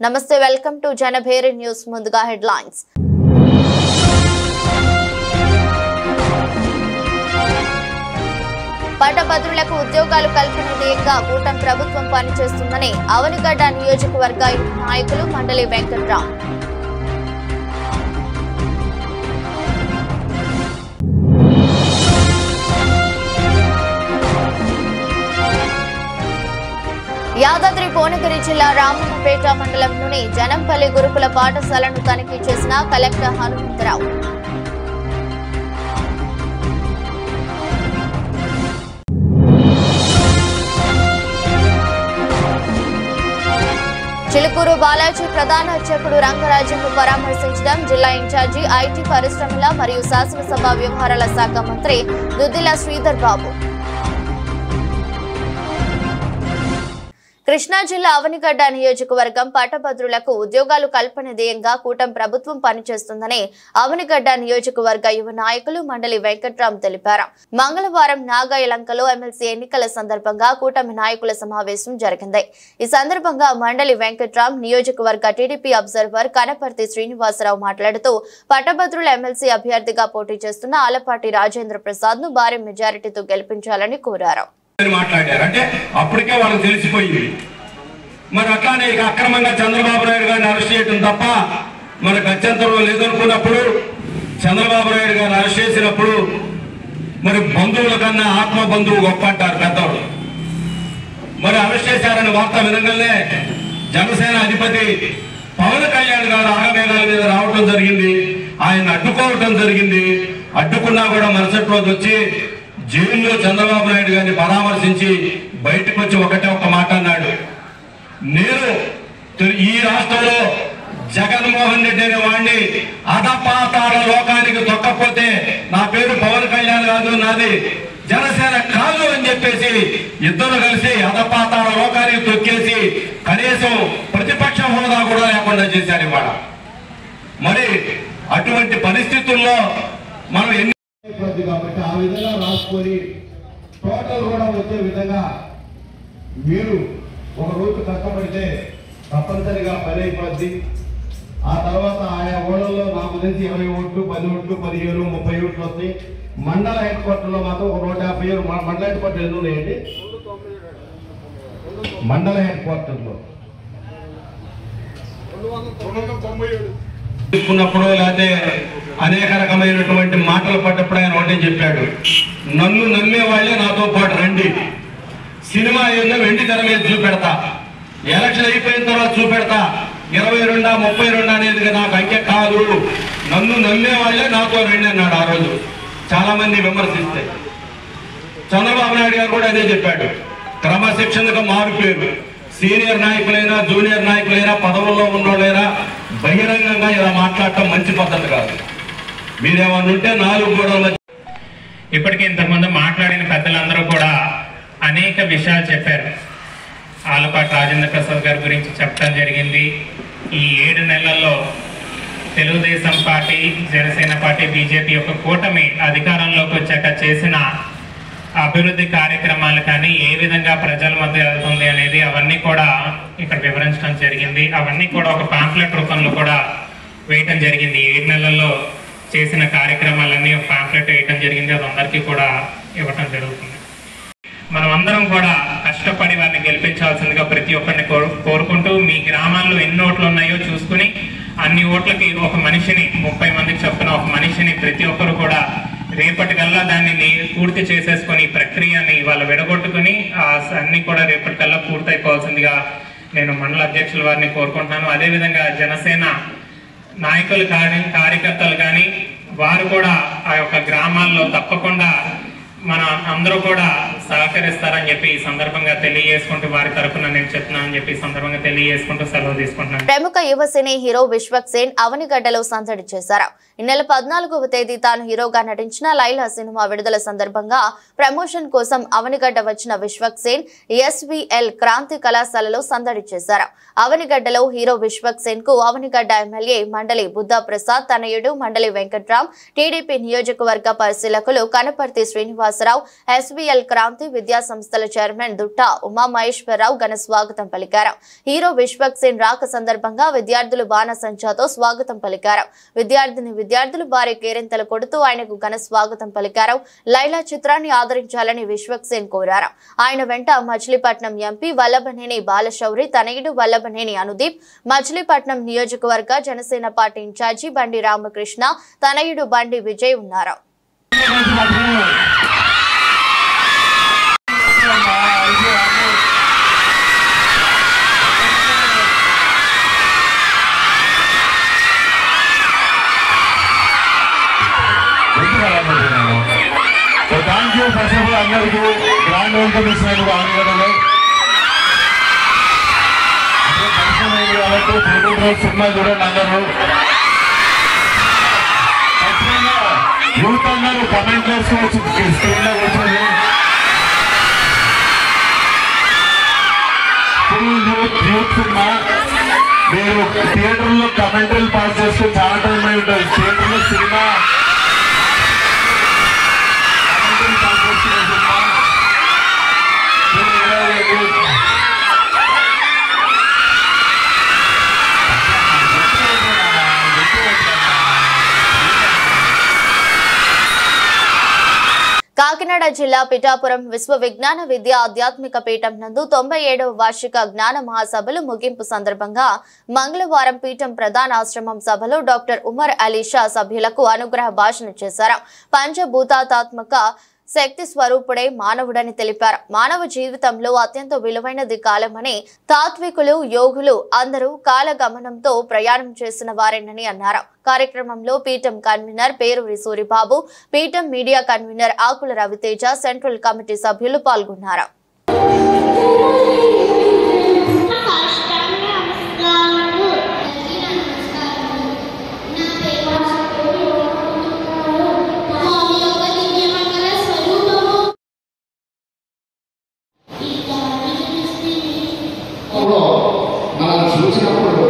నమస్తే welcome to Janabheri news ముందుగా headlines పట్టభద్రులకు ఉద్యోగాలు కల్పన ధ్యేయంగా కూటమి ప్రభుత్వం పనిచేస్తుందని అవనిగడ్డ నియోజకవర్గ నాయకులు మండలి వెంకట్రావు యాదాద్రి భువనగిరి జిల్లా రామన్నపేట మండలంలోని జనంపల్లి గురుకుల పాఠశాలను తనిఖీ చేసిన కలెక్టర్ హనుమంతరావు చిలుకూరు బాలాజీ ప్రధాన అర్చకుడు రంగరాజన్ను పరామర్శించడం జిల్లా ఇన్ఛార్జి ఐటీ పరిశ్రమల మరియు శాసనసభ వ్యవహారాల శాఖ మంత్రి దుద్దిల శ్రీధర్ బాబు కృష్ణా జిల్లా అవనిగడ్డ నియోజకవర్గం పట్టభద్రులకు ఉద్యోగాలు కల్పన ధ్యేయంగా కూటమి ప్రభుత్వం పనిచేస్తుందని అవనిగడ్డ నియోజకవర్గ యువ నాయకులు మండలి వెంకట్రామ్ తెలిపారు. మంగళవారం నాగాయలంకలో ఎమ్మెల్సీ ఎన్నికల సందర్భంగా కూటమి నాయకుల సమావేశం జరిగింది. ఈ సందర్భంగా మండలి వెంకట్రామ్ నియోజకవర్గ టీడీపీ అబ్జర్వర్ కనపర్తి శ్రీనివాసరావు మాట్లాడుతూ పట్టభద్రుల ఎమ్మెల్సీ అభ్యర్థిగా పోటీ చేస్తున్న ఆలపాటి రాజేంద్ర ప్రసాద్ ను భారీ మెజారిటీతో గెలిపించాలని కోరారు. మాట్లాడారంటే అప్పటికే వాళ్ళకి తెలిసిపోయింది. మరి అట్లానే ఇక అక్రమంగా చంద్రబాబు నాయుడు గారిని అరెస్ట్ చేయడం తప్ప మన గత్యంతరంలో లేదనుకున్నప్పుడు చంద్రబాబు నాయుడు గారిని అరెస్ట్ చేసినప్పుడు మరి బంధువుల కన్నా ఆత్మ బంధువు గొప్ప అంటారు పెద్దవాళ్ళు. మరి అరెస్ట్ చేశారని వార్త వినగానే జనసేన అధిపతి పవన్ కళ్యాణ్ గారు ఆగమేఘాల మీద రావడం జరిగింది. ఆయన అడ్డుకోవటం జరిగింది. అడ్డుకున్నా కూడా మరుసటి రోజు వచ్చి జైల్లో చంద్రబాబు నాయుడు గారిని పరామర్శించి బయటకు వచ్చి ఒకటే ఒక మాట అన్నాడు, నేను ఈ రాష్ట్రంలో జగన్మోహన్ రెడ్డి అనే వాడిని అధపాతాళ లోకానికి తొక్కపోతే నా పేరు పవన్ కళ్యాణ్ కాదు, నాది జనసేన కాదు అని చెప్పేసి ఇద్దరు కలిసి అధపాతాళ లోకానికి తొక్కేసి కనీసం ప్రతిపక్ష హోదా కూడా లేకుండా చేశారు ఇవాళ. మరి అటువంటి పరిస్థితుల్లో మనం కాబట్టి ఆ విధంగా రాసుకొని టోటల్ కూడా వచ్చే విధంగా మీరు ఒక రోజు కష్టపడితే తప్పనిసరిగా పని అయిపోద్ది. ఆ తర్వాత ఆయా ఓడల్లో నాకు తెలిసి 20 ఓట్లు 10 ఓట్లు 15 30 ఓట్లు వస్తాయి. మండల హెడ్ క్వార్టర్లో మాత్రం ఒక 157 మండల హెడ్ క్వార్టర్ ఎన్ని ఉన్నాయండి? మండల హెడ్ క్వార్టర్లో తీసుకున్నప్పుడు లేకపోతే అనేక రకమైనటువంటి మాటలు పడ్డప్పుడు ఆయన ఒకటే చెప్పాడు, నన్ను నమ్మే వాళ్ళే నాతో పాటు రండి, సినిమా ఏదో వెండి తెర మీద చూపెడతా, ఎలక్షన్ అయిపోయిన తర్వాత చూపెడతా, 22 32 అనేది నాకు అంకె కాదు, నన్ను నమ్మే వాళ్ళే నాతో రండి అన్నాడు. ఆ రోజు చాలా మంది విమర్శిస్తే చంద్రబాబు నాయుడు గారు కూడా అదే చెప్పాడు. క్రమశిక్షణగా మారిపోయారు. సీనియర్ నాయకులైనా జూనియర్ నాయకులైనా పదవుల్లో ఉన్నోళ్ళైనా బహిరంగంగా ఇలా మాట్లాడటం మంచి పద్ధతి కాదు. మీరేమన్నా ఉంటే 4 గోడల ఇప్పటికే ఇంతకుముందు మాట్లాడిన పెద్దలందరూ కూడా అనేక విషయాలు చెప్పారు. ఆలపాటి రాజేంద్ర ప్రసాద్ గారి గురించి చెప్పడం జరిగింది. ఈ 7 నెలల్లో Telugu Desam party, Janasena party, BJP యొక్క కూటమి అధికారంలోకి వచ్చాక చేసిన అభివృద్ధి కార్యక్రమాలు కానీ ఏ విధంగా ప్రజల మధ్య వెళ్తుంది అనేది అవన్నీ కూడా ఇక్కడ వివరించడం జరిగింది. అవన్నీ కూడా ఒక పాంప్లెట్ రూపంలో కూడా వేయటం జరిగింది. 7 నెలల్లో చేసిన కార్యక్రమాలన్నీ ఒక పాంప్లెట్ వేయటం జరిగింది. అది అందరికీ కూడా ఇవ్వటం జరుగుతుంది. మనం అందరం కూడా కష్టపడి వారిని గెలిపించాల్సిందిగా ప్రతి ఒక్కరిని కోరుకుంటూ, మీ గ్రామాల్లో ఎన్ని ఓట్లు ఉన్నాయో చూసుకుని అన్ని ఓట్లకి ఒక మనిషిని 30 మందికి చొప్పున ఒక మనిషిని ప్రతి ఒక్కరు కూడా రేపటికల్లా దాన్ని పూర్తి చేసేసుకొని ప్రక్రియని వాళ్ళు విడగొట్టుకుని అన్ని కూడా రేపటికల్లా పూర్తయిపోవాల్సిందిగా నేను మండల అధ్యక్షుల వారిని కోరుకుంటున్నాను. అదేవిధంగా జనసేన నాయకులు కానీ కార్యకర్తలు కానీ వారు కూడా ఆ యొక్క గ్రామాల్లో తప్పకుండా మన అందరూ కూడా సహకరిస్తారని చెప్పి ఈ సందర్భంగా తెలియజేసుకుంటూ వారి తరఫున నేను చెప్తున్నానని చెప్పి ఈ సందర్భంగా తెలియజేసుకుంటూ సెలవు తీసుకుంటున్నాను. ప్రముఖ యువ సినీ హీరో విశ్వక్ సేన్ అవనిగడ్డలో సందడి చేశారు. ఈ నెల 14వ తేదీ తాను హీరోగా నటించిన లైలా సినిమా విడుదల సందర్భంగా ప్రమోషన్ కోసం అవనిగడ్డ వచ్చిన విశ్వక్ సేన్ ఎస్వీఎల్ క్రాంతి కళాశాలలో సందడి చేశారు. అవనిగడ్డలో హీరో విశ్వక్ సేన్ కు అవనిగడ్డ ఎమ్మెల్యే మండలి బుద్ధా ప్రసాద్ తనయుడు మండలి వెంకట్రామ్, టీడీపీ నియోజకవర్గ పరిశీలకులు కనపర్తి శ్రీనివాసరావు, ఎస్వీఎల్ క్రాంతి శతాబ్ది విద్యా సంస్థల చైర్మన్ దుట్టా ఉమామహేశ్వరరావు ఘన స్వాగతం పలికారు. హీరో విశ్వక్ సేన్ రాక సందర్భంగా విద్యార్థులు బాణసంచాతో స్వాగతం పలికారు. విద్యార్థులు భారీ కేరింతలు కొడుతూ ఆయనకు ఘన స్వాగతం పలికారు. లైలా చిత్రాన్ని ఆదరించాలని విశ్వక్ సేన్ కోరారు. ఆయన వెంట మచిలీపట్నం ఎంపీ వల్లభనేని బాలశౌరి తనయుడు వల్లభనేని అనుదీప్, మచిలీపట్నం నియోజకవర్గ జనసేన పార్టీ ఇన్ఛార్జి బండి రామకృష్ణ తనయుడు బండి విజయ్ ఉన్నారు. Thank you first of all అందరికీ గ్రాండ్ వెల్కమ్ ఇచ్చినట్టు ఆంధ్రలో పరిశ్రమైంది కాబట్టి ఫోటో రోజు సినిమా చూడండి. అందరూ ఖచ్చితంగా యూత్ అందరూ కమెంట్ చేసుకోవచ్చు. స్క్రీన్ లో కూర్చొని యూత్ సినిమా మీరు థియేటర్లో కమెంటరీలు పాస్ చేస్తే చాలా టైం అయి ఉంటుంది. థియేటర్లో సినిమా కాకినాడ జిల్లా పిఠాపురం విశ్వ విజ్ఞాన విద్యా ఆధ్యాత్మిక పీఠం నందు 97వ వార్షిక జ్ఞాన మహాసభలు ముగింపు సందర్భంగా మంగళవారం పీఠం ప్రధాన ఆశ్రమం సభలో డాక్టర్ ఉమర్ అలీషా సభ్యులకు అనుగ్రహ భాషణ చేశారు. పంచభూతాత్మక శక్తి స్వరూపుడే మానవుడని తెలిపారు. మానవ జీవితంలో అత్యంత విలువైనది కాలమని, తాత్వికులు యోగులు అందరూ కాలగమనంతో ప్రయాణం చేసిన వారేనని అన్నారు. కార్యక్రమంలో పీఠం కన్వీనర్ పేరూరి సూరిబాబు, పీఠం మీడియా కన్వీనర్ ఆకుల రవితేజ, సెంట్రల్ కమిటీ సభ్యులు పాల్గొన్నారు. మనం చూసినప్పుడు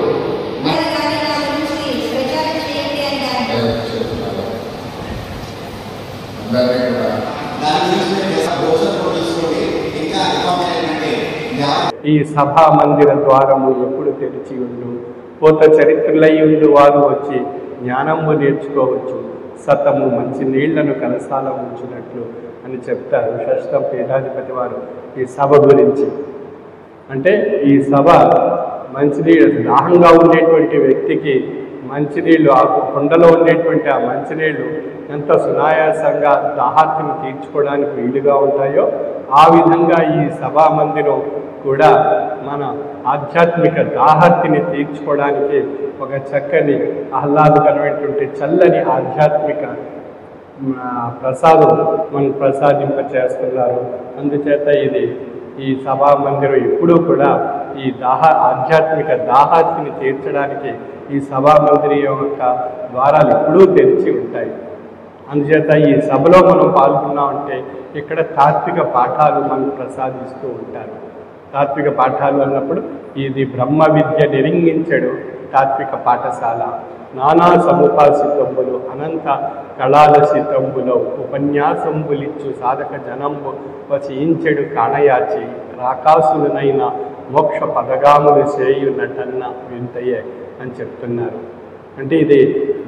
ఈ సభా మందిర ద్వారము ఎప్పుడు తెరిచి ఉండు, పోత చరిత్రులయ్యుండు వారు వచ్చి జ్ఞానము నేర్చుకోవచ్చు, సతము మంచి నీళ్లను కలసాల ఉంచినట్లు అని చెప్తారు షష్టం పీఠాధిపతి వారు ఈ సభ గురించి. అంటే ఈ సభ మంచినీళ్ళు దాహంగా ఉండేటువంటి వ్యక్తికి మంచినీళ్ళు, ఆ కొండలో ఉండేటువంటి ఆ మంచినీళ్ళు ఎంత సునాయాసంగా దాహార్తిని తీర్చుకోవడానికి వీలుగా ఉంటాయో ఆ విధంగా ఈ సభా మందిరం కూడా మన ఆధ్యాత్మిక దాహార్తిని తీర్చుకోవడానికి ఒక చక్కని ఆహ్లాదకరమైనటువంటి చల్లని ఆధ్యాత్మిక ప్రసాదం మనం ప్రసాదింపచేస్తున్నారు. అందుచేత ఈ సభా మందిరం ఎప్పుడూ కూడా ఈ ఆధ్యాత్మిక దాహార్తిని తీర్చడానికి ఈ సభా మందిరం యొక్క ద్వారాలు ఎప్పుడూ తెరిచి ఉంటాయి. అందుచేత ఈ సభలో మనం పాల్గొన్నామంటే ఇక్కడ తాత్విక పాఠాలు మనం ప్రసాదిస్తూ ఉంటారు. తాత్విక పాఠాలు అన్నప్పుడు ఇది బ్రహ్మ విద్య నిరింగించడు తాత్విక పాఠశాల, నానా సముపాసితంబులు అనంత కళాలసితంబులో ఉపన్యాసంబులిచ్చు సాధక జనంబు వచించెడు కాణయాచి రాకాసులనైన మోక్ష పదగాములు చేయునటన్న వింతయే అని చెప్తున్నారు. అంటే ఇది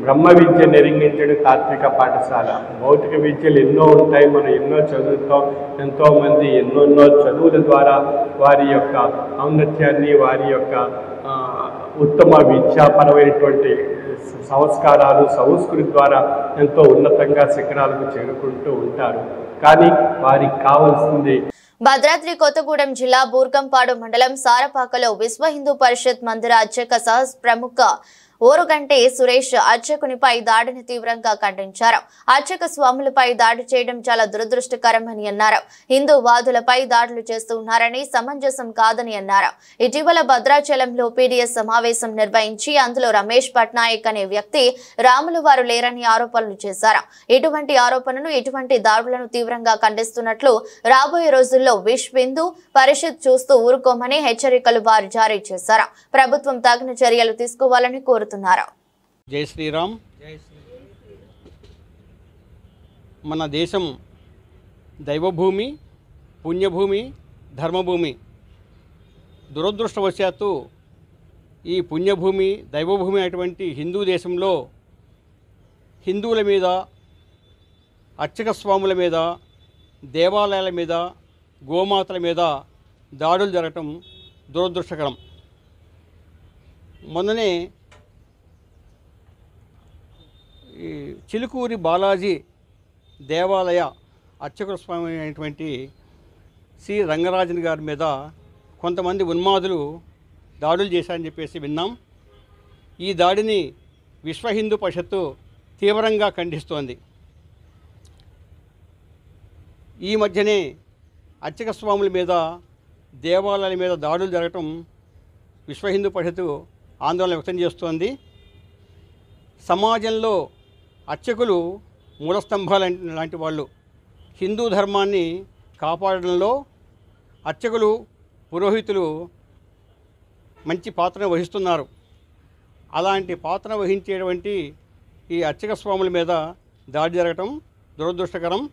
బ్రహ్మ విద్య నిరింగించడు తాత్విక పాఠశాల. భౌతిక విద్యలు ఎన్నో ఉంటాయి, మనం ఎన్నో చదువుతాం. ఎంతోమంది ఎన్నెన్నో చదువుల ద్వారా వారి యొక్క ఔన్నత్యాన్ని, వారి యొక్క ఉత్తమ విద్యాపరమైనటువంటి సంస్కారాలు, సంస్కృతి ద్వారా ఎంతో ఉన్నతంగా శిఖరాలకు చేరుకుంటూ ఉంటారు. కానీ వారికి కావాల్సింది భద్రాద్రి కొత్తగూడెం జిల్లా బూర్గంపాడు మండలం సారపాకలో విశ్వ హిందూ పరిషత్ మందిర అర్చక ప్రముఖ ఓరుగంటి సురేష్ అర్చకునిపై దాడిని తీవ్రంగా ఖండించారు. అర్చక స్వాములపై దాడి చేయడం చాలా దురదృష్టకరమని అన్నారు. హిందూ వాదులపై దాడులు చేస్తున్నారని, సమంజసం కాదని అన్నారు. ఇటీవల భద్రాచలంలో పీడీఎస్ సమావేశం నిర్వహించి అందులో రమేష్ పట్నాయక్ అనే వ్యక్తి రాములు వారు లేరని ఆరోపణలు చేశారు. ఇటువంటి ఆరోపణలు, ఇటువంటి దాడులను తీవ్రంగా ఖండిస్తున్నట్లు రాబోయే రోజుల్లో విశ్వ హిందూ పరిషత్ చూస్తూ ఊరుకోమని హెచ్చరికలు వారు జారీ చేశారు. ప్రభుత్వం తగిన చర్యలు తీసుకోవాలని కోరుతున్నారు. జై శ్రీరామ్. మన దేశం దైవభూమి, పుణ్యభూమి, ధర్మభూమి. దురదృష్టవశాత్తు ఈ పుణ్యభూమి, దైవభూమి అయినటువంటి హిందూ దేశంలో హిందువుల మీద, అర్చక స్వాముల మీద, దేవాలయాల మీద, గోమాతల మీద దాడులు జరగటం దురదృష్టకరం. మొన్ననే ఈ చిలుకూరి బాలాజీ దేవాలయ అర్చక స్వామి అయినటువంటి శ్రీ రంగరాజన్ గారి మీద కొంతమంది ఉన్మాదులు దాడులు చేశారని చెప్పేసి విన్నాం. ఈ దాడిని విశ్వ హిందూ పరిషత్తు తీవ్రంగా ఖండిస్తోంది. ఈ మధ్యనే అర్చక స్వాముల మీద, దేవాలయాల మీద దాడులు జరగటం విశ్వ హిందూ పరిషత్తు ఆందోళన వ్యక్తం చేస్తోంది. సమాజంలో అర్చకులు మూలస్తంభాలు లాంటి వాళ్ళు. హిందూ ధర్మాన్ని కాపాడడంలో అర్చకులు, పురోహితులు మంచి పాత్రను వహిస్తున్నారు. అలాంటి పాత్ర వహించేటువంటి ఈ అర్చక స్వాముల మీద దాడి జరగటం దురదృష్టకరం.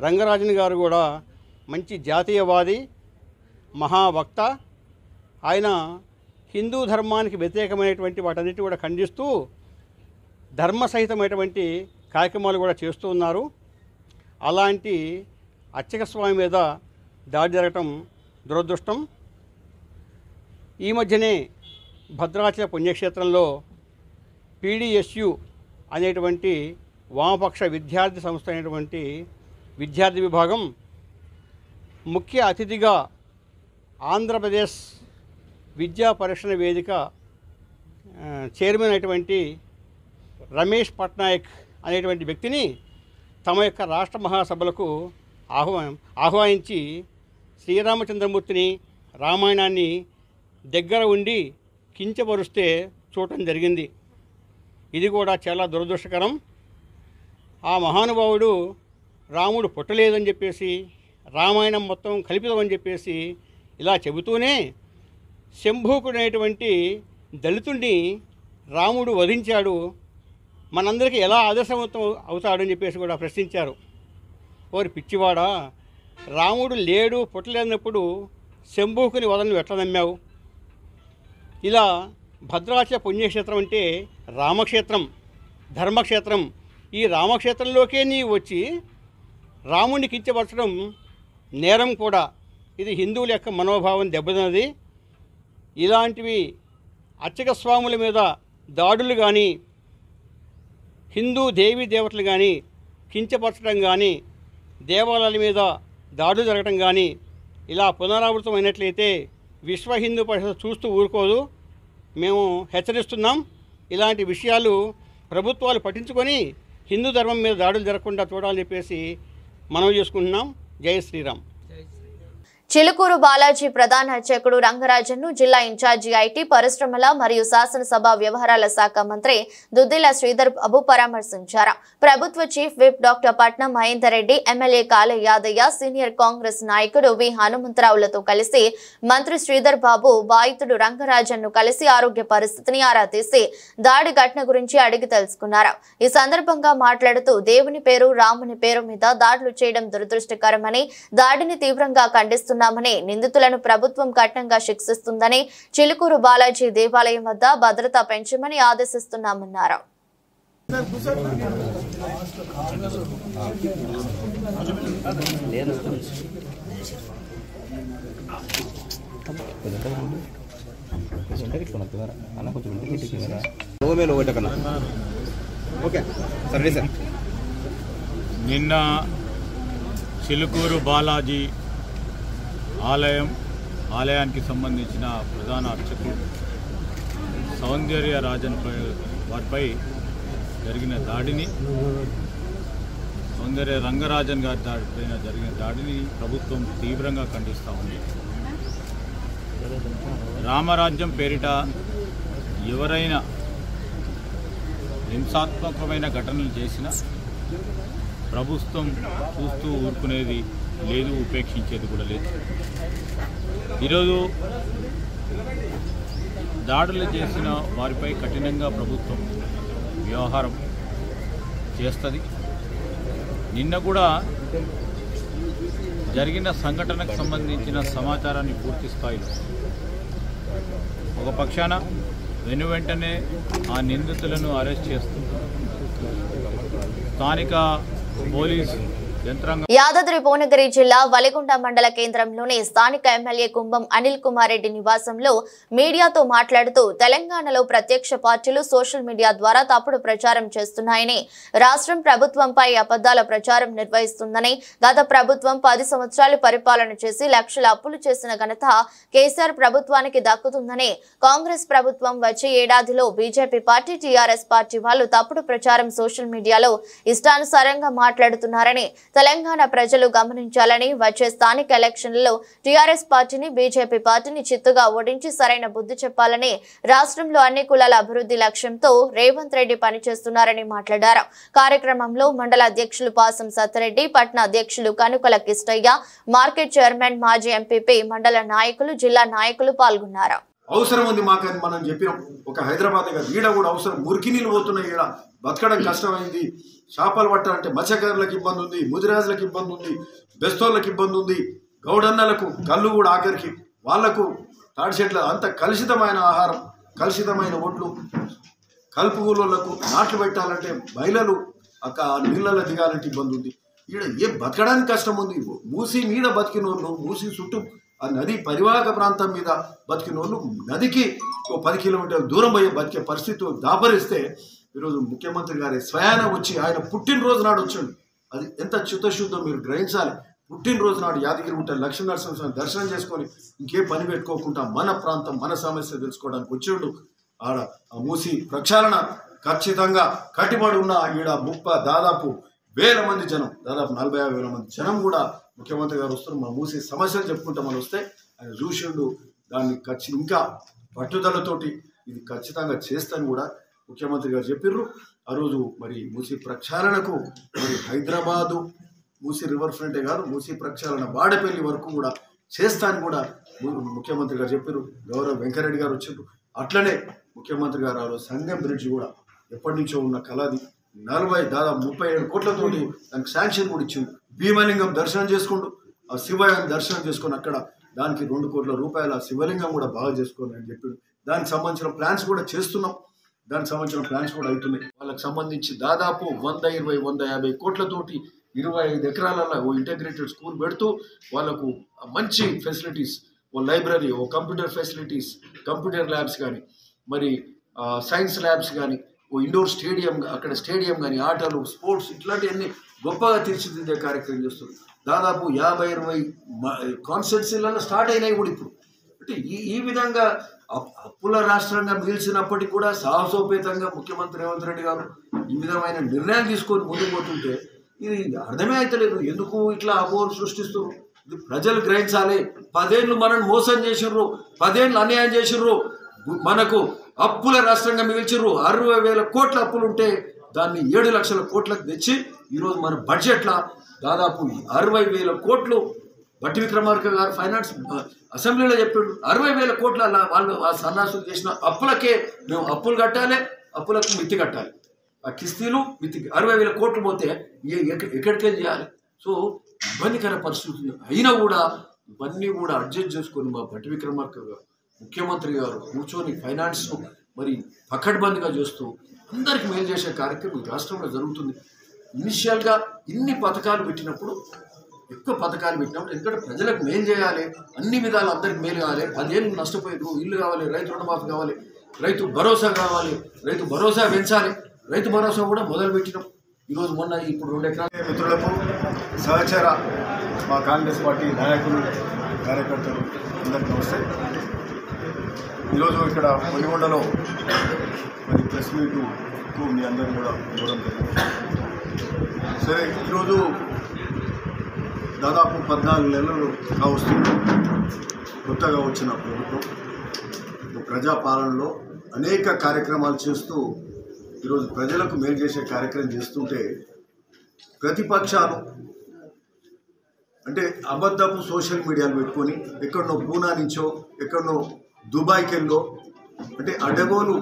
రంగరాజన్ గారు కూడా మంచి జాతీయవాది, మహావక్త. ఆయన హిందూ ధర్మానికి వ్యతిరేకమైనటువంటి వాటన్నిటి కూడా ఖండిస్తూ ధర్మసహితమైనటువంటి కార్యక్రమాలు కూడా చేస్తూ ఉన్నారు. అలాంటి అర్చక స్వామి మీద దాడి జరగటం దురదృష్టం. ఈ మధ్యనే భద్రాచల పుణ్యక్షేత్రంలో PDSU అనేటువంటి వామపక్ష విద్యార్థి సంస్థ అయినటువంటి విద్యార్థి విభాగం ముఖ్య అతిథిగా ఆంధ్రప్రదేశ్ విద్యా పరిరక్షణ వేదిక చైర్మన్ అయినటువంటి రమేష్ పట్నాయక్ అనేటువంటి వ్యక్తిని తమ యొక్క రాష్ట్ర మహాసభలకు ఆహ్వానించి శ్రీరామచంద్రమూర్తిని, రామాయణాన్ని దగ్గర ఉండి కించపరుస్తే చూడటం జరిగింది. ఇది కూడా చాలా దురదృష్టకరం. ఆ మహానుభావుడు రాముడు పుట్టలేదని చెప్పేసి, రామాయణం మొత్తం కల్పితమని చెప్పేసి ఇలా చెబుతూనే శంభూకుడైనటువంటి దళితుడిని రాముడు వధించాడు, మనందరికీ ఎలా ఆదర్శవంతం అవుతాడని చెప్పేసి కూడా ప్రశ్నించారు. ఓరి పిచ్చివాడా, రాముడు లేడు, పుట్టలేనప్పుడు శంభూకుని వదలను ఎట్లా నమ్మావు? ఇలా భద్రాచల పుణ్యక్షేత్రం అంటే రామక్షేత్రం, ధర్మక్షేత్రం. ఈ రామక్షేత్రంలోకే నీవు వచ్చి రాముడిని కించపరచడం నేరం కూడా. ఇది హిందువుల యొక్క మనోభావం దెబ్బతిన్నది. ఇలాంటివి అర్చక స్వాముల మీద దాడులు కానీ, హిందూ దేవీ దేవతలు కానీ కించపరచడం కానీ, దేవాలయాల మీద దాడులు జరగడం కానీ ఇలా పునరావృతం అయినట్లయితే విశ్వ హిందూ పరిషత్ చూస్తూ ఊరుకోదు. మేము హెచ్చరిస్తున్నాం. ఇలాంటి విషయాలు ప్రభుత్వాలు పట్టించుకొని హిందూ ధర్మం మీద దాడులు జరగకుండా చూడాలని చెప్పేసి మనవి చేసుకుంటున్నాం. జై శ్రీరామ్. చిలుకూరు బాలాజీ ప్రధాన అర్చకుడు రంగరాజన్ను జిల్లా ఇన్ఛార్జి ఐటీ, పరిశ్రమల మరియు శాసనసభ వ్యవహారాల శాఖ మంత్రి దుద్దిల శ్రీధర్ బాబు పరామర్శించారు. ప్రభుత్వ చీఫ్ విప్ డాక్టర్ పట్నం మహేందర్ రెడ్డి, ఎమ్మెల్యే కాళే యాదయ్య, సీనియర్ కాంగ్రెస్ నాయకుడు వి హనుమంతరావులతో కలిసి మంత్రి శ్రీధర్ బాబు బాధితుడు రంగరాజన్ను కలిసి ఆరోగ్య పరిస్థితిని ఆరా తీసి దాడి ఘటన గురించి అడిగి తెలుసుకున్నారు. ఈ సందర్భంగా మాట్లాడుతూ దేవుని పేరు, రాముని పేరు మీద దాడులు చేయడం దురదృష్టకరమని, దాడిని తీవ్రంగా ఖండిస్తున్నారు. నిందితులను ప్రభుత్వం కఠినంగా శిక్షిస్తుందని, చిలుకూరు బాలాజీ దేవాలయం వద్ద భద్రత పెంచమని ఆదేశిస్తున్నామన్నారు. నిన్న చిలుకూరు బాలాజీ ఆలయానికి సంబంధించిన ప్రధాన అర్చకుడు సౌందర్య రాజన్ వారిపై జరిగిన దాడిని, సౌందర్య రంగరాజన్ గారి పైన జరిగిన దాడిని ప్రభుత్వం తీవ్రంగా ఖండిస్తూ ఉంది. రామరాజ్యం పేరిట ఎవరైనా హింసాత్మకమైన ఘటనలు చేసినా ప్రభుత్వం చూస్తూ ఊరుకునేది లేదు, ఉపేక్షించేది కూడా లేదు. ఈరోజు దాడులు చేసిన వారిపై కఠినంగా ప్రభుత్వం వ్యవహారం చేస్తుంది. నిన్న కూడా జరిగిన సంఘటనకు సంబంధించిన సమాచారాన్ని పూర్తి స్థాయిలో ఒక పక్షాన వెనువెంటనే ఆ నిందితులను అరెస్ట్ చేస్తూ స్థానిక పోలీసు యంత్రాంగం యాదాద్రి భువనగిరి జిల్లా వలిగొండ మండల కేంద్రంలోని స్థానిక ఎమ్మెల్యే కుంభం అనిల్ కుమార్ రెడ్డి నివాసంలో మీడియాతో మాట్లాడుతూ తెలంగాణలో ప్రత్యక్ష పార్టీలు సోషల్ మీడియా ద్వారా తప్పుడు ప్రచారం చేస్తున్నాయని, రాష్ట్రం ప్రభుత్వంపై అబద్దాల ప్రచారం నిర్వహిస్తుందని, గత ప్రభుత్వం 10 సంవత్సరాలు పరిపాలన చేసి లక్షల అప్పులు చేసిన ఘనత కేసీఆర్ ప్రభుత్వానికి దక్కుతుందని, కాంగ్రెస్ ప్రభుత్వం వచ్చే ఏడాదిలో బీజేపీ పార్టీ టీఆర్ఎస్ పార్టీ వాళ్ళు తప్పుడు ప్రచారం సోషల్ మీడియాలో ఇష్టానుసారంగా మాట్లాడుతున్నారని తెలంగాణ ప్రజలు గమనించాలని, వచ్చే స్థానిక ఎలక్షన్లలో టీఆర్ఎస్ పార్టీని బీజేపీ పార్టీని చిత్తుగా ఓడించి సరైన బుద్ధి చెప్పాలని, రాష్ట్రంలో అన్ని కులాల అభివృద్ధి లక్ష్యంతో రేవంత్ రెడ్డి పనిచేస్తున్నారని మాట్లాడారు. కార్యక్రమంలో మండల అధ్యక్షులు పాసం సత్యరెడ్డి, పట్న అధ్యక్షులు కనుకల కిష్టయ్య, మార్కెట్ చైర్మన్ మాజీ ఎంపీపీ, మండల నాయకులు, జిల్లా నాయకులు పాల్గొన్నారు. అవసరం ఉంది మాకని మనం చెప్పినాం. ఒక హైదరాబాద్ ఈడ కూడా అవసరం, మురికి నీళ్ళు పోతున్నాయి, ఈడ బతకడం కష్టమైంది. చేపలు పట్టాలంటే మత్స్యకారులకు ఇబ్బంది ఉంది, ముదిరాజులకు ఇబ్బంది ఉంది, బెస్తోళ్ళకి ఇబ్బంది ఉంది, గౌడన్నలకు కళ్ళు కూడా ఆఖరికి వాళ్లకు తాడి చెట్ల అంత కలుషితమైన ఆహారం, కలుషితమైన ఒడ్లు, కలుపు కూలోళ్లకు నాట్లు పెట్టాలంటే మహిళలు నీళ్ళలో దిగాలంటే ఇబ్బంది ఉంది. ఈడ బతకడానికి కష్టం ఉంది. మూసి మీద బతికిన వాళ్ళు, మూసి చుట్టూ ఆ నది పరివాహక ప్రాంతం మీద బతికిన వాళ్ళు నదికి 10 కిలోమీటర్ల దూరం పోయే బతికే పరిస్థితి దాపరిస్తే ఈరోజు ముఖ్యమంత్రి గారి స్వయాన వచ్చి ఆయన పుట్టినరోజు నాడు వచ్చాడు. అది ఎంత చిత్తశుద్ధం మీరు గ్రహించాలి. పుట్టినరోజు నాడు యాదగిరిగుట్ట లక్ష్మీనరసింహస్వామి దర్శనం చేసుకొని ఇంకే పని పెట్టుకోకుండా మన ప్రాంతం మన సమస్య తెలుసుకోవడానికి వచ్చాడు. ఆడ మూసి ప్రక్షాళన ఖచ్చితంగా కట్టుబడి ఉన్న ఈడ దాదాపు 1000 మంది జనం, దాదాపు 40-50 మంది జనం కూడా ముఖ్యమంత్రి గారు వస్తారు. మన మూసి సమస్యలు చెప్పుకుంటామని వస్తే ఆయన చూసిండు. దాన్ని ఇంకా పట్టుదలతోటి ఇది ఖచ్చితంగా చేస్తాను కూడా ముఖ్యమంత్రి గారు చెప్పిర్రు. ఆ రోజు మరి మూసి ప్రక్షాళనకు మరి హైదరాబాదు మూసి రివర్ ఫ్రంటే కాదు, మూసి ప్రక్షాళన వాడపల్లి వరకు కూడా చేస్తాను కూడా ముఖ్యమంత్రి గారు చెప్పారు. గౌరవ వెంకరెడ్డి గారు వచ్చారు. అట్లనే ముఖ్యమంత్రి గారు ఆ రోజు సంగం బ్రిడ్జ్ కూడా ఎప్పటి నుంచో ఉన్న కళది దాదాపు 37 కోట్లతోటి దానికి శాంక్షన్ కూడా ఇచ్చిండు. భీమలింగం దర్శనం చేసుకుంటూ ఆ శివయ్యని దర్శనం చేసుకొని అక్కడ దానికి 2 కోట్ల రూపాయల శివలింగం కూడా బాగా చేసుకోండి అని చెప్పాడు. దానికి సంబంధించిన ప్లాన్స్ కూడా చేస్తున్నాం. దానికి సంబంధించిన ప్లాన్స్ కూడా అవుతున్నాయి. వాళ్ళకి సంబంధించి దాదాపు 120-150 కోట్లతోటి 25 ఎకరాలలో ఓ ఇంటగ్రేటెడ్ స్కూల్ పెడుతూ వాళ్ళకు మంచి ఫెసిలిటీస్, ఓ లైబ్రరీ, ఓ కంప్యూటర్ ఫెసిలిటీస్, కంప్యూటర్ ల్యాబ్స్ కానీ, మరి సైన్స్ ల్యాబ్స్ కానీ, ఓ ఇండోర్ స్టేడియం, అక్కడ స్టేడియం కానీ, ఆటలు, స్పోర్ట్స్ ఇట్లాంటివన్నీ గొప్పగా తీర్చిదిద్దే కార్యక్రమం చేస్తుంది. దాదాపు 50-20 కాన్స్టిట్యున్సీలలో స్టార్ట్ అయినాయి కూడా ఇప్పుడు. అంటే ఈ విధంగా అప్పుల రాష్ట్రంగా మిగిల్చినప్పటికీ కూడా సాహసోపేతంగా ముఖ్యమంత్రి రేవంత్ రెడ్డి గారు ఈ విధమైన నిర్ణయాలు తీసుకొని ముందుకు పోతుంటే ఇది అర్థమే అవుతలేదు. ఎందుకు ఇట్లా అపోహలు సృష్టిస్తారు? ఇది ప్రజలు గ్రహించాలి. 10 ఏళ్ళు మనల్ని మోసం చేసిర్రు, 10 ఏళ్ళు అన్యాయం చేసిర్రు, మనకు అప్పుల రాష్ట్రంగా మిగిల్చిర్రు. 60,000 కోట్ల అప్పులు ఉంటే దాన్ని 7 లక్షల కోట్లకు తెచ్చి ఈరోజు మన బడ్జెట్లో దాదాపు 60,000 కోట్లు బట్టి విక్రమార్క గారు ఫైనాన్స్ అసెంబ్లీలో చెప్పాడు. 60,000 కోట్ల వాళ్ళు ఆ సన్నాసులు చేసిన అప్పులకే మేము అప్పులు కట్టాలి, అప్పులకు మిత్తి కట్టాలి. ఆ కిస్తీలు మిత్తి 60,000 కోట్లు పోతే ఎక్కడికెళ్ళి చేయాలి? సో ఇబ్బందికర పరిస్థితులు అయినా కూడా ఇవన్నీ కూడా అడ్జస్ట్ చేసుకొని మా బట్టి విక్రమార్క గారు ముఖ్యమంత్రి గారు కూర్చొని ఫైనాన్స్ను మరి పకడ్బందీగా చేస్తూ అందరికి మేలు చేసే కార్యక్రమం ఈ రాష్ట్రంలో జరుగుతుంది. ఇనిషియల్గా ఇన్ని పథకాలు పెట్టినప్పుడు, ఎక్కువ పథకాలు పెట్టినప్పుడు ఎందుకంటే ప్రజలకు మేలు చేయాలి, అన్ని విధాలు అందరికి మేలు కావాలి. 10 ఏళ్ళు నష్టపోయారు, ఇల్లు కావాలి, రైతు రుణమాఫీ కావాలి, రైతు భరోసా కావాలి, రైతు భరోసా పెంచాలి. రైతు భరోసా కూడా మొదలుపెట్టినాం. ఈరోజు మొన్న ఇప్పుడు 2 ఎకరాల మిత్రులకు సహచర మా కాంగ్రెస్ పార్టీ నాయకులు కార్యకర్తలు అందరికీ నమస్తే. ఈరోజు ఇక్కడ పొలిగొండలో మరి ప్రెస్ మీటుకు మీ అందరూ కూడా ఇవ్వడం జరిగింది. సరే, ఈరోజు దాదాపు 14 నెలలు కావస్తుంది కొత్తగా వచ్చిన ప్రభుత్వం. ప్రజాపాలనలో అనేక కార్యక్రమాలు చేస్తూ ఈరోజు ప్రజలకు మేలు చేసే కార్యక్రమం చేస్తుంటే ప్రతిపక్షాలు అంటే అబద్ధపు సోషల్ మీడియాలు పెట్టుకొని ఎక్కడనో పూనా నుంచో ఎక్కడనో దుబాయ్కి వెళ్ళో అంటే అడ్డగోలు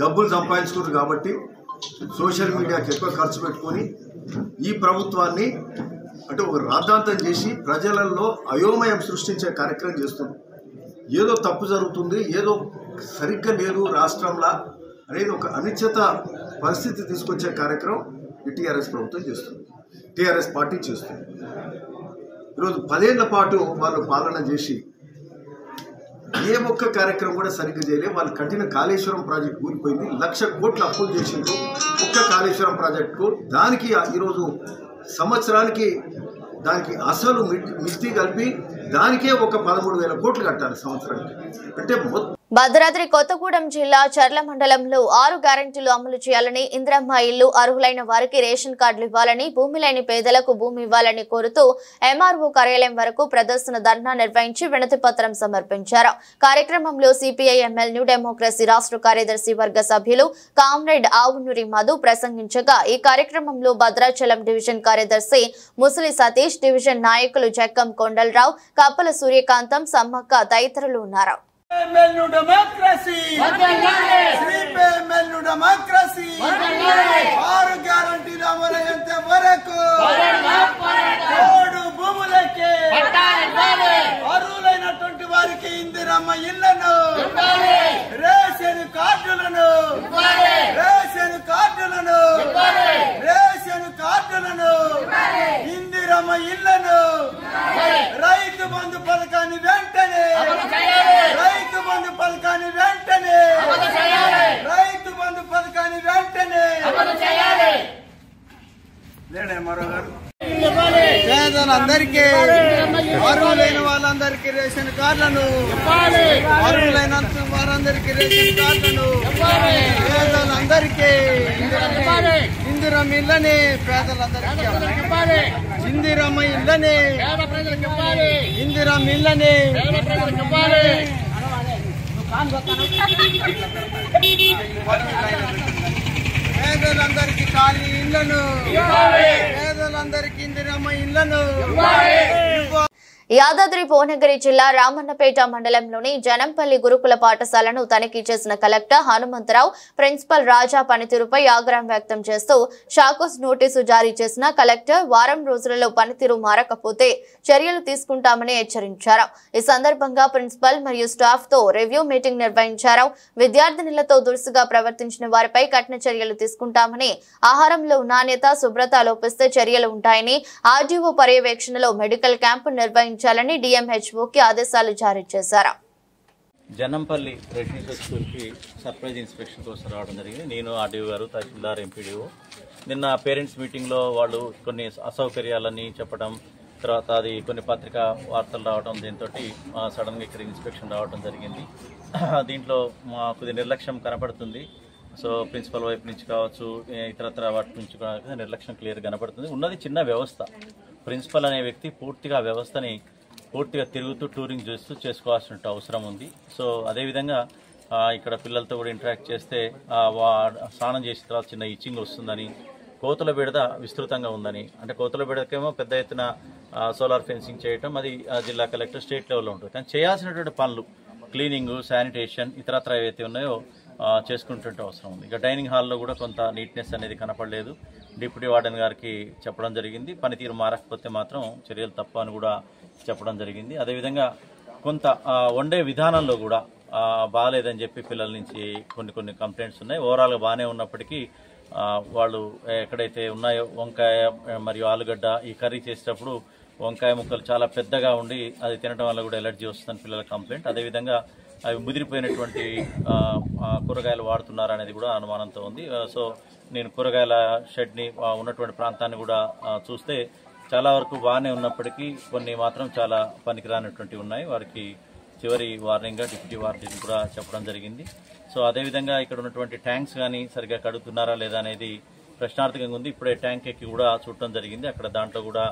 డబ్బులు సంపాదించుకున్నారు కాబట్టి సోషల్ మీడియాకి ఎక్కువ ఖర్చు పెట్టుకొని ఈ ప్రభుత్వాన్ని అంటే ఒక రాద్ధాంతం చేసి ప్రజలలో అయోమయం సృష్టించే కార్యక్రమం చేస్తుంది. ఏదో తప్పు జరుగుతుంది, ఏదో సరిగ్గా లేదు రాష్ట్రంలో అనేది ఒక అనిశ్చిత పరిస్థితి తీసుకొచ్చే కార్యక్రమం ఈ టీఆర్ఎస్ ప్రభుత్వం చేస్తుంది, టీఆర్ఎస్ పార్టీ చేస్తుంది. ఈరోజు 10 ఏళ్ల పాటు వాళ్ళు పాలన చేసి ఏ ఒక్క కార్యక్రమం కూడా సరిగ్గా చేయలేదు. వాళ్ళు కట్టిన కాళేశ్వరం ప్రాజెక్ట్ కూలిపోయింది, 1,00,000 కోట్లు అప్పులు చేసిండ్రు ఒక్క కాళేశ్వరం ప్రాజెక్టుకు. దానికి ఈరోజు సంవత్సరానికి దానికి అసలు మిస్తి కలిపి దానికే ఒక 13,000 కోట్లు కట్టాలి సంవత్సరానికి. అంటే భద్రాద్రి కొత్తగూడెం జిల్లా చర్ల మండలంలో 6 గ్యారెంటీలు అమలు చేయాలని, ఇందిరమ్మ ఇల్లు అర్హులైన వారికి రేషన్ కార్డులు ఇవ్వాలని, భూమి లేని పేదలకు భూమి ఇవ్వాలని కోరుతూ ఎంఆర్ఓ కార్యాలయం వరకు ప్రదర్శన ధర్నా నిర్వహించి వినతి పత్రం సమర్పించారు. కార్యక్రమంలో సిపిఐ ఎంఎల్ న్యూ డెమోక్రసీ రాష్ట్ర కార్యదర్శి వర్గ సభ్యులు కామ్రేడ్ ఆవునూరి మధు ప్రసంగించగా, ఈ కార్యక్రమంలో భద్రాచలం డివిజన్ కార్యదర్శి ముసలి సతీష్, డివిజన్ నాయకులు జక్కం కొండలరావు, కప్పల సూర్యకాంతం, సమ్మక్క తదితరులు ఉన్నారు. అర్హులైనటువంటి వారికి ఇందిరమ్మ ఇళ్లను, రేషన్ కార్డులను, రేషన్ కార్డులను, రేషన్ కార్డులను, ఇందిరమ్మ ఇళ్లను, రైతు బంధు పథకాన్ని వెంటనే, రైతు బంధు పథకాన్ని వెంటనే, రైతు బంధు పథకాన్ని వెంటనే పేదలందరికీ, అర్హులైన వాళ్ళందరికీ రేషన్ కార్డులను, అర్హులైన వారందరికీ రేషన్ కార్డులను, పేదలందరికీ ఇందిరమ్మ ఇళ్ళని, పేదలందరికీ ఇందిరమ్మ ఇళ్ళని, ఇందిరమ్మ ఇళ్ళని, పేదలందరికీ ఖాళీ ఇళ్లను, పేదలందరికీ ఇందిరమ్మ ఇళ్లను. యాదాద్రి భువనగిరి జిల్లా రామన్నపేట మండలంలోని జనంపల్లి గురుకుల పాఠశాలను తనిఖీ చేసిన కలెక్టర్ హనుమంతరావు ప్రిన్సిపల్ రాజా పనితీరుపై ఆగ్రహం వ్యక్తం చేస్తూ షాకోస్ నోటీసు జారీ చేసిన కలెక్టర్ వారం రోజులలో పనితీరు మారకపోతే చర్యలు తీసుకుంటామని హెచ్చరించారు. ఈ సందర్భంగా ప్రిన్సిపల్ మరియు స్టాఫ్ తో రివ్యూ మీటింగ్ నిర్వహించారు. విద్యార్థినులతో దురుసుగా ప్రవర్తించిన వారిపై కఠిన చర్యలు తీసుకుంటామని, ఆహారంలో నాణ్యత శుభ్రత లోపిస్తే చర్యలు ఉంటాయని, ఆర్డీఓ పర్యవేక్షణలో మెడికల్ క్యాంపు నిర్వహించారు ని డిఎంహెచ్ఓకి ఆదేశాలు జారీ చేశారు. జనంపల్లి రెసిడెన్షియల్ స్కూల్కి సర్ప్రైజ్ ఇన్స్పెక్షన్ కోసం రావడం జరిగింది. నేను ఆర్డీఓ గారు, తహసీల్దార్, ఎంపీడీఓ. నిన్న పేరెంట్స్ మీటింగ్లో వాళ్ళు కొన్ని అసౌకర్యాలని చెప్పడం, తర్వాత అది కొన్ని పత్రికా వార్తలు రావడం, దీంతో సడన్గా ఇక్కడ ఇన్స్పెక్షన్ రావడం జరిగింది. దీంట్లో మాకు నిర్లక్ష్యం కనపడుతుంది. సో ప్రిన్సిపల్ వైపు నుంచి కావచ్చు, ఇతరత్ర వాటి నుంచి నిర్లక్ష్యం క్లియర్ కనపడుతుంది. ఉన్నది చిన్న వ్యవస్థ. ప్రిన్సిపల్ అనే వ్యక్తి పూర్తిగా వ్యవస్థని పూర్తిగా తిరుగుతూ టూరింగ్ చేస్తూ చేసుకోవాల్సిన అవసరం ఉంది. సో అదేవిధంగా ఇక్కడ పిల్లలతో కూడా ఇంటరాక్ట్ చేస్తే స్నానం చేసిన తర్వాత చిన్న ఇచ్చింగ్ వస్తుందని, కోతుల బెడద విస్తృతంగా ఉందని, అంటే కోతుల బెడదకేమో పెద్ద ఎత్తున సోలార్ ఫెన్సింగ్ చేయటం, అది జిల్లా కలెక్టర్ స్టేట్ లెవెల్లో ఉంటుంది. కానీ చేయాల్సినటువంటి పనులు క్లీనింగ్, శానిటేషన్, ఇతరత్ర ఏవైతే ఉన్నాయో చేసుకుంటుంటే అవసరం ఉంది. ఇక డైనింగ్ హాల్లో కూడా కొంత నీట్నెస్ అనేది కనపడలేదు. డిప్యూటీ వార్డెన్ గారికి చెప్పడం జరిగింది. పనితీరు మారకపోతే మాత్రం చర్యలు తప్ప అని కూడా చెప్పడం జరిగింది. అదేవిధంగా కొంత వండే విధానంలో కూడా బాగాలేదని చెప్పి పిల్లల నుంచి కొన్ని కంప్లైంట్స్ ఉన్నాయి. ఓవరాల్గా బాగానే ఉన్నప్పటికీ వాళ్ళు ఎక్కడైతే ఉన్నాయో వంకాయ మరియు ఆలుగడ్డ ఈ కర్రీ చేసేటప్పుడు వంకాయ ముక్కలు చాలా పెద్దగా ఉండి అది తినడం వల్ల కూడా ఎలర్జీ వస్తుందని పిల్లల కంప్లైంట్. అదేవిధంగా అవి ముదిరిపోయినటువంటి కూరగాయలు వాడుతున్నారు అనేది కూడా అనుమానంతో ఉంది. సో నేను కూరగాయల షెడ్ని ఉన్నటువంటి ప్రాంతాన్ని కూడా చూస్తే చాలా వరకు బాగానే ఉన్నప్పటికీ కొన్ని మాత్రం చాలా పనికిరానటువంటివి ఉన్నాయి. వారికి చివరి వార్నింగ్గా డిప్యూటీ వార్డెన్ కూడా చెప్పడం జరిగింది. సో అదేవిధంగా ఇక్కడ ఉన్నటువంటి ట్యాంక్స్ కానీ సరిగ్గా కడుగుతున్నారా లేదా అనేది ప్రశ్నార్థకంగా ఉంది. ఇప్పుడే ట్యాంక్ ఎక్కి కూడా చూడటం జరిగింది. అక్కడ దాంట్లో కూడా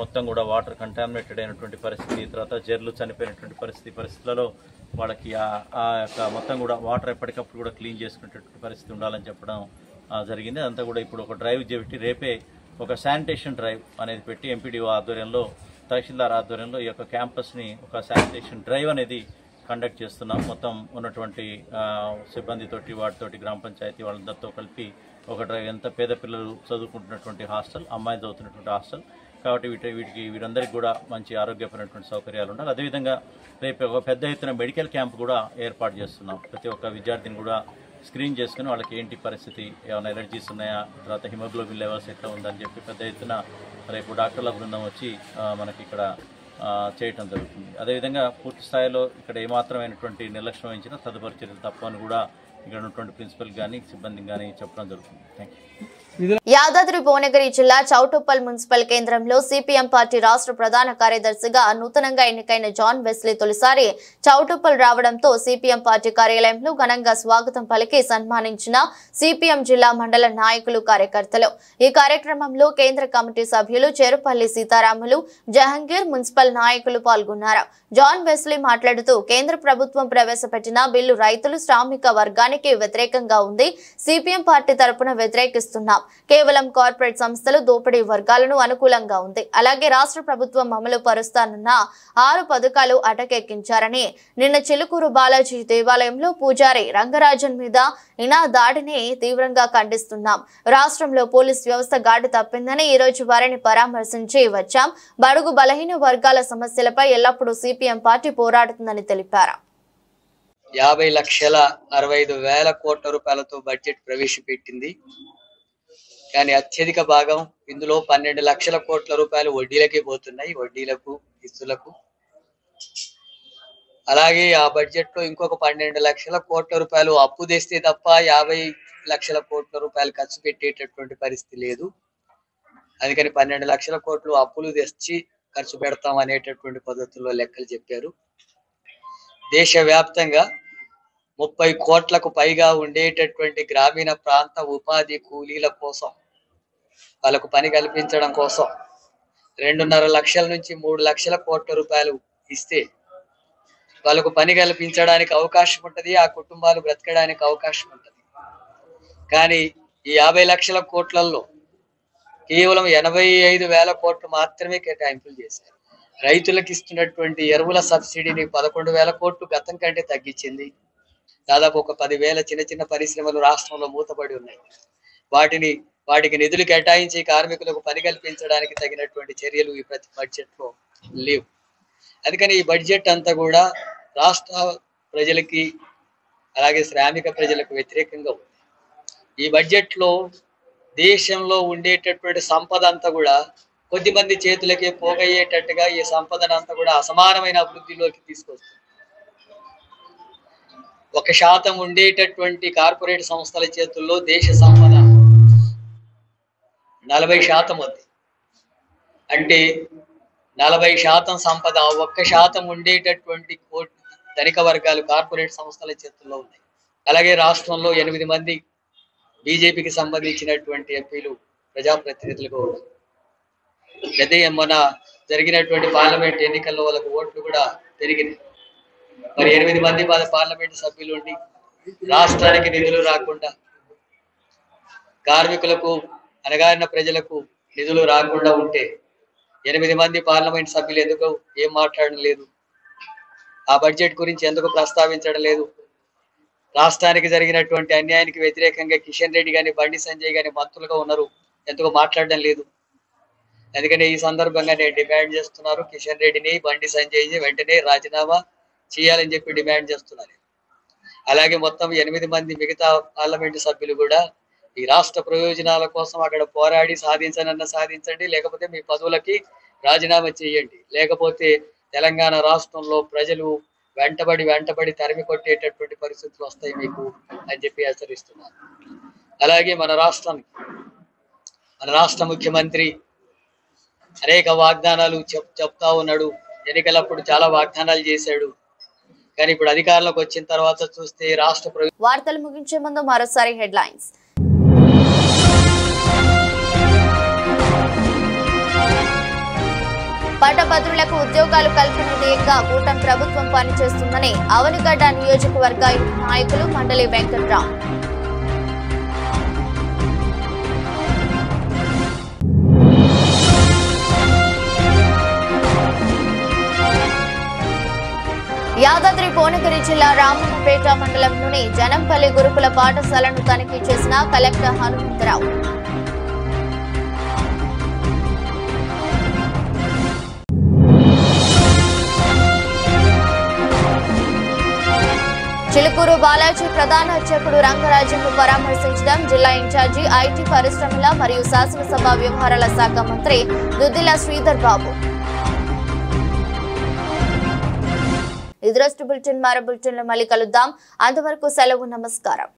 మొత్తం కూడా వాటర్ కంటామినేటెడ్ అయినటువంటి పరిస్థితి, తర్వాత జర్లు చనిపోయినటువంటి పరిస్థితులలో వాళ్ళకి ఆ యొక్క మొత్తం కూడా వాటర్ ఎప్పటికప్పుడు కూడా క్లీన్ చేసుకునేటటువంటి పరిస్థితి ఉండాలని చెప్పడం జరిగింది. అదంతా కూడా ఇప్పుడు ఒక డ్రైవ్ చేపట్టి రేపే ఒక శానిటేషన్ డ్రైవ్ అనేది పెట్టి ఎంపీడీఓ ఆధ్వర్యంలో, తహసీల్దార్ ఆధ్వర్యంలో ఈ యొక్క క్యాంపస్ని ఒక శానిటేషన్ డ్రైవ్ అనేది కండక్ట్ చేస్తున్నాం. మొత్తం ఉన్నటువంటి సిబ్బందితోటి, వాటితోటి, గ్రామ పంచాయతీ వాళ్ళందరితో కలిపి ఒక డ్రైవ్. ఎంత పేద పిల్లలు చదువుకుంటున్నటువంటి హాస్టల్, అమ్మాయిలు చదువుతున్నటువంటి హాస్టల్, కాబట్టి వీరందరికీ కూడా మంచి ఆరోగ్యపరమైనటువంటి సౌకర్యాలు ఉండాలి. అదేవిధంగా రేపు ఒక పెద్ద ఎత్తున మెడికల్ క్యాంప్ కూడా ఏర్పాటు చేస్తున్నాం. ప్రతి ఒక్క విద్యార్థిని కూడా స్క్రీన్ చేసుకుని వాళ్ళకి ఏంటి పరిస్థితి, ఏమైనా ఎలర్జీస్ ఉన్నాయా, తర్వాత హిమోగ్లోబిన్ లెవెల్స్ ఎట్లా ఉందని చెప్పి పెద్ద ఎత్తున రేపు డాక్టర్ల బృందం వచ్చి మనకి ఇక్కడ చేయటం జరుగుతుంది. అదేవిధంగా పూర్తి స్థాయిలో ఇక్కడ ఏమాత్రమైనటువంటి నిర్లక్ష్యం వహించినా తదుపరి చర్యలు తప్పని కూడా ఇక్కడ ఉన్నటువంటి ప్రిన్సిపల్ కానీ సిబ్బందికి కానీ చెప్పడం జరుగుతుంది. Thank you. యాదాద్రి భువనగిరి జిల్లా చౌటుప్పల్ మున్సిపల్ కేంద్రంలో సిపిఎం పార్టీ రాష్ట్ర ప్రధాన కార్యదర్శిగా నూతనంగా ఎన్నికైన జాన్ వెస్లీ తొలిసారి చౌటుప్పల్ రావడంతో సిపిఎం పార్టీ కార్యాలయంలో ఘనంగా స్వాగతం పలికి సన్మానించిన సిపిఎం జిల్లా మండల నాయకులు, కార్యకర్తలు. ఈ కార్యక్రమంలో కేంద్ర కమిటీ సభ్యులు చెరుపల్లి సీతారాములు, జహంగీర్, మున్సిపల్ నాయకులు పాల్గొన్నారు. జాన్ వెస్లీ మాట్లాడుతూ కేంద్ర ప్రభుత్వం ప్రవేశపెట్టిన బిల్లు రైతులు, శ్రామిక వర్గానికి వ్యతిరేకంగా ఉంది. సిపిఎం పార్టీ తరపున వ్యతిరేకిస్తున్నాం. కేవలం కార్పొరేట్ సంస్థలు, దోపిడీ వర్గాలను అనుకూలంగా ఉంది. అలాగే రాష్ట్ర ప్రభుత్వం అమలు పరుస్తానన్న 6 పథకాలు అటకెక్కించారని, నిన్న చిలుకూరు బాలాజీ దేవాలయంలో పూజారి రంగరాజన్ మీద ఇనా దాడిని తీవ్రంగా ఖండిస్తున్నాం. రాష్ట్రంలో పోలీస్ వ్యవస్థ గాడి తప్పిందని ఈ రోజు వారిని పరామర్శించి వచ్చాం. బడుగు బలహీన వర్గాల సమస్యలపై ఎల్లప్పుడూ సిపిఎం పార్టీ పోరాడుతుందని తెలిపారు. 50,65,000 కోట్ల రూపాయలతో బడ్జెట్ ప్రవేశపెట్టింది. కానీ అత్యధిక భాగం ఇందులో 12 లక్షల కోట్ల రూపాయలు వడ్డీలకే పోతున్నాయి, వడ్డీలకు, ఇస్తులకు. అలాగే ఆ బడ్జెట్ లో ఇంకొక 12 లక్షల కోట్ల రూపాయలు అప్పు తెస్తే తప్ప 50 లక్షల కోట్ల రూపాయలు ఖర్చు పెట్టేటటువంటి పరిస్థితి లేదు. అందుకని 12 లక్షల కోట్లు అప్పులు తెచ్చి ఖర్చు పెడతాం అనేటటువంటి పద్ధతుల్లో లెక్కలు చెప్పారు. దేశవ్యాప్తంగా 30 కోట్లకు పైగా ఉండేటటువంటి గ్రామీణ ప్రాంత ఉపాధి కూలీల కోసం, వాళ్ళకు పని కల్పించడం కోసం 2.5 లక్షల నుంచి 3 లక్షల కోట్ల రూపాయలు ఇస్తే వాళ్ళకు పని కల్పించడానికి అవకాశం ఉంటుంది, ఆ కుటుంబాలు బ్రతకడానికి అవకాశం ఉంటుంది. కానీ ఈ 50 లక్షల కోట్లలో కేవలం 85,000 కోట్లు మాత్రమే కేటాయింపులు చేశారు. రైతులకు ఇస్తున్నటువంటి ఎరువుల సబ్సిడీని 11,000 కోట్లు గతం కంటే తగ్గించింది. దాదాపు ఒక 10,000 చిన్న చిన్న పరిశ్రమలు రాష్ట్రంలో మూతపడి ఉన్నాయి. వాటికి నిధులు కేటాయించి కార్మికులకు పని కల్పించడానికి తగినటువంటి చర్యలు ఈ ప్రతి బడ్జెట్ లో లేవు. అందుకని ఈ బడ్జెట్ అంతా కూడా రాష్ట్ర ప్రజలకి అలాగే శ్రామిక ప్రజలకు వ్యతిరేకంగా ఉంది. ఈ బడ్జెట్ లో దేశంలో ఉండేటటువంటి సంపద అంతా కూడా కొద్దిమంది చేతులకే పోగయ్యేటట్టుగా ఈ సంపదను అంతా కూడా అసమానమైన అభివృద్ధిలోకి తీసుకొస్తుంది. 1% ఉండేటటువంటి కార్పొరేట్ సంస్థల చేతుల్లో దేశ సంపద 40% ఉంది. అంటే 40% సంపద 1% ఉండేటటువంటి ధనిక వర్గాలు కార్పొరేట్ సంస్థల చేతుల్లో ఉన్నాయి. అలాగే రాష్ట్రంలో 8 మంది బీజేపీకి సంబంధించినటువంటి ఎంపీలు ప్రజాప్రతినిధులుగా ఉన్నారు. అదే మన జరిగినటువంటి పార్లమెంట్ ఎన్నికల్లో వాళ్ళకు ఓట్లు కూడా పెరిగినాయి. మరి 8 మంది పార్లమెంట్ సభ్యులు ఉండి రాష్ట్రానికి నిధులు రాకుండా, కార్మికులకు, అణగారిన ప్రజలకు నిధులు రాకుండా ఉంటే 8 మంది పార్లమెంట్ సభ్యులు ఎందుకు ఏం మాట్లాడడం లేదు? ఆ బడ్జెట్ గురించి ఎందుకు ప్రస్తావించడం లేదు? రాష్ట్రానికి జరిగినటువంటి అన్యాయానికి వ్యతిరేకంగా కిషన్ రెడ్డి గాని, బండి సంజయ్ గాని మంత్రులుగా ఉన్నారు, ఎందుకు మాట్లాడడం లేదు? అందుకని ఈ సందర్భంగా నేను డిమాండ్ చేస్తున్నారు, కిషన్ రెడ్డిని, బండి సంజయ్ వెంటనే రాజీనామా చేయాలని చెప్పి డిమాండ్ చేస్తున్నారు. అలాగే మొత్తం 8 మంది మిగతా పార్లమెంటు సభ్యులు కూడా ఈ రాష్ట్ర ప్రయోజనాల కోసం అక్కడ పోరాడి సాధించండి, లేకపోతే మీ పదవులకి రాజీనామా చేయండి, లేకపోతే తెలంగాణ రాష్ట్రంలో ప్రజలు వెంటబడి తరిమి కొట్టేటటువంటి పరిస్థితులు వస్తాయి మీకు అని చెప్పి హెచ్చరిస్తున్నారు. అలాగే మన రాష్ట్ర ముఖ్యమంత్రి అనేక వాగ్దానాలు చెప్తా ఉన్నాడు. ఎన్నికలప్పుడు చాలా వాగ్దానాలు చేశాడు. కానీ ఇప్పుడు అధికారంలోకి వచ్చిన తర్వాత చూస్తే రాష్ట్ర వార్తలు ముగించే ముందు మరోసారి హెడ్లైన్స్. పట్టభద్రులకు ఉద్యోగాలు కల్పన ధ్యేయంగా కూటమి ప్రభుత్వం పనిచేస్తుందని అవనిగడ్డ నియోజకవర్గ నాయకులు మండలి వెంకట్రామ్. యాదాద్రి భువనగిరి జిల్లా రామన్నపేట మండలంలోని జనంపల్లి గురుకుల పాఠశాలను తనిఖీ చేసిన కలెక్టర్ హనుమంతరావు. చిలుకూరు బాలాజీ ప్రధాన అర్చకుడు రంగరాజన్ను పరామర్శించడం జిల్లా ఇన్ఛార్జి ఐటీ పరిశ్రమల మరియు శాసనసభ వ్యవహారాల శాఖ మంత్రి దుద్దిల శ్రీధర్ బాబు. ఇది రోజు బులెటిన్. మరో బులెటిన్లో మళ్ళీ కలుద్దాం. అంతవరకు సెలవు. నమస్కారం.